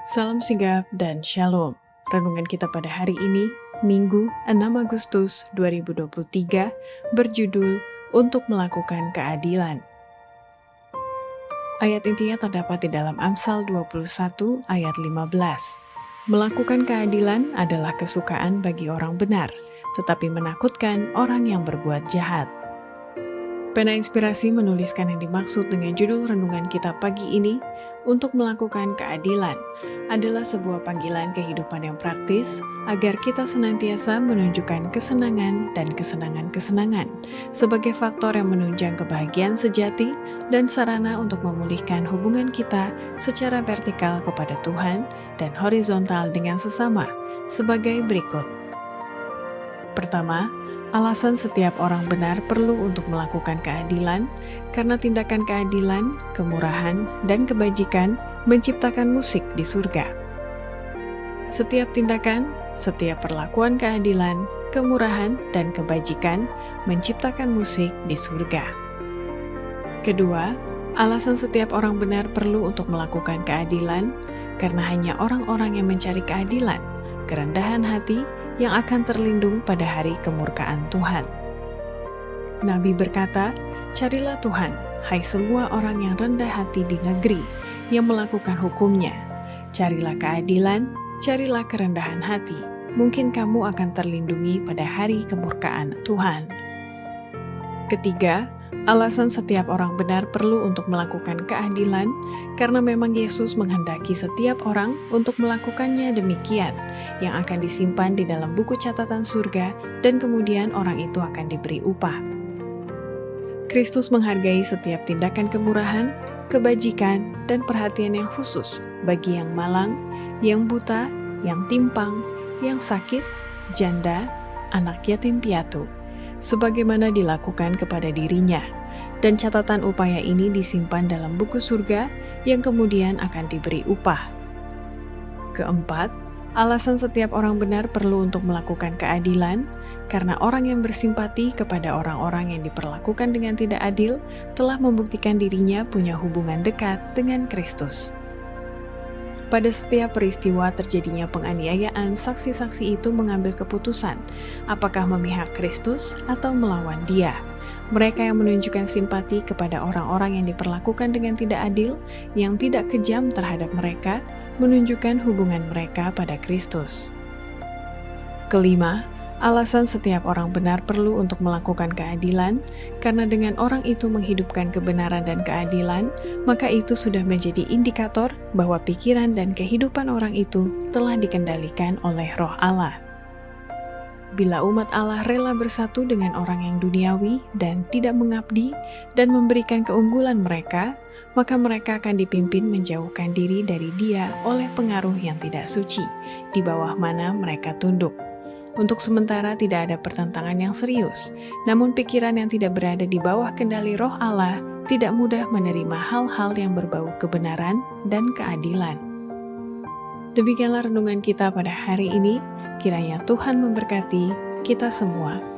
Salam sigap dan shalom. Renungan kita pada hari ini, Minggu 6 Agustus 2023, berjudul Untuk Melakukan Keadilan. Ayat intinya terdapat di dalam Amsal 21 ayat 15. Melakukan keadilan adalah kesukaan bagi orang benar, tetapi menakutkan orang yang berbuat jahat. Pena Inspirasi menuliskan yang dimaksud dengan judul renungan kita pagi ini, untuk melakukan keadilan, adalah sebuah panggilan kehidupan yang praktis agar kita senantiasa menunjukkan kesenangan dan kesenangan-kesenangan sebagai faktor yang menunjang kebahagiaan sejati dan sarana untuk memulihkan hubungan kita secara vertikal kepada Tuhan dan horizontal dengan sesama sebagai berikut. Pertama, alasan setiap orang benar perlu untuk melakukan keadilan, karena tindakan keadilan, kemurahan, dan kebajikan menciptakan musik di surga. Setiap tindakan, setiap perlakuan keadilan, kemurahan, dan kebajikan menciptakan musik di surga. Kedua, alasan setiap orang benar perlu untuk melakukan keadilan, karena hanya orang-orang yang mencari keadilan, kerendahan hati, yang akan terlindung pada hari kemurkaan Tuhan. Nabi berkata, "Carilah Tuhan, hai semua orang yang rendah hati di negeri, yang melakukan hukum-Nya. Carilah keadilan, carilah kerendahan hati, mungkin kamu akan terlindungi pada hari kemurkaan Tuhan." Ketiga, alasan setiap orang benar perlu untuk melakukan keadilan, karena memang Yesus menghendaki setiap orang untuk melakukannya demikian, yang akan disimpan di dalam buku catatan surga, dan kemudian orang itu akan diberi upah. Kristus menghargai setiap tindakan kemurahan, kebajikan, dan perhatian yang khusus bagi yang malang, yang buta, yang timpang, yang sakit, janda, anak yatim piatu, sebagaimana dilakukan kepada dirinya, dan catatan upaya ini disimpan dalam buku surga yang kemudian akan diberi upah. Keempat, alasan setiap orang benar perlu untuk melakukan keadilan, karena orang yang bersimpati kepada orang-orang yang diperlakukan dengan tidak adil telah membuktikan dirinya punya hubungan dekat dengan Kristus. Pada setiap peristiwa terjadinya penganiayaan, saksi-saksi itu mengambil keputusan apakah memihak Kristus atau melawan Dia. Mereka yang menunjukkan simpati kepada orang-orang yang diperlakukan dengan tidak adil, yang tidak kejam terhadap mereka, menunjukkan hubungan mereka pada Kristus. Kelima, alasan setiap orang benar perlu untuk melakukan keadilan, karena dengan orang itu menghidupkan kebenaran dan keadilan, maka itu sudah menjadi indikator bahwa pikiran dan kehidupan orang itu telah dikendalikan oleh Roh Allah. Bila umat Allah rela bersatu dengan orang yang duniawi dan tidak mengabdi dan memberikan keunggulan mereka, maka mereka akan dipimpin menjauhkan diri dari Dia oleh pengaruh yang tidak suci, di bawah mana mereka tunduk. Untuk sementara tidak ada pertentangan yang serius, namun pikiran yang tidak berada di bawah kendali Roh Allah tidak mudah menerima hal-hal yang berbau kebenaran dan keadilan. Demikianlah renungan kita pada hari ini. Kiranya Tuhan memberkati kita semua.